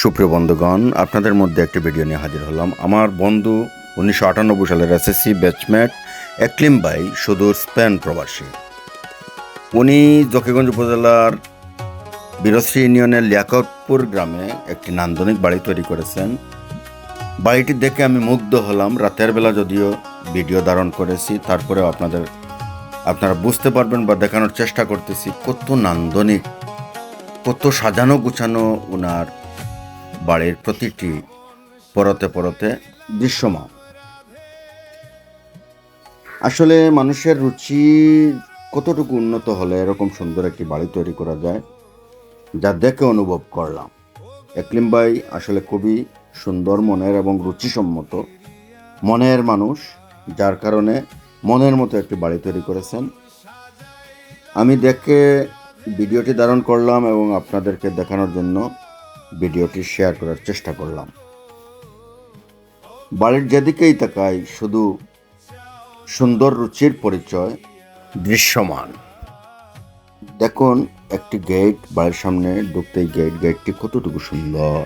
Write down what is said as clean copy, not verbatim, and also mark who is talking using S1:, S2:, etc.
S1: সুপ্রিয় বন্ধুগণ, আপনাদের মধ্যে একটি ভিডিও নিয়ে হাজির হলাম। আমার বন্ধু 1998 সালের এসএসসি ব্যাচমেট একলিম ভাই সুদূর স্পেন প্রবাসী। উনি জকিগঞ্জ উপজেলার বীরশ্রী ইউনিয়নের লিয়াকতপুর গ্রামে একটি নান্দনিক বাড়ি তৈরি করেছেন। বাড়িটি দেখে আমি মুগ্ধ হলাম। রাতের বেলা যদিও ভিডিও ধারণ করেছি, তারপরেও আপনারা বুঝতে পারবেন বা দেখানোর চেষ্টা করতেছি কত নান্দনিক, কত সাজানো গুছানো ওনার বাড়ির প্রতিটি পরতে পরতে দৃশ্যমান। আসলে মানুষের রুচি কতটুকু উন্নত হলে এরকম সুন্দর একটি বাড়ি তৈরি করা যায়, যা দেখে অনুভব করলাম। একলিম ভাই আসলে খুবই সুন্দর মনের এবং রুচিসম্মত মনের মানুষ, যার কারণে মনের মতো একটি বাড়ি তৈরি করেছেন। আমি দেখে ভিডিওটি ধারণ করলাম এবং আপনাদেরকে দেখানোর জন্য ভিডিওটি শেয়ার করার চেষ্টা করলাম। বাড়ির যেদিকেই তাকাই শুধু সুন্দর রুচির পরিচয় দৃশ্যমান। দেখুন, একটি গেট, বাড়ির সামনে ঢুকতেই গেটটি কতটুকু সুন্দর।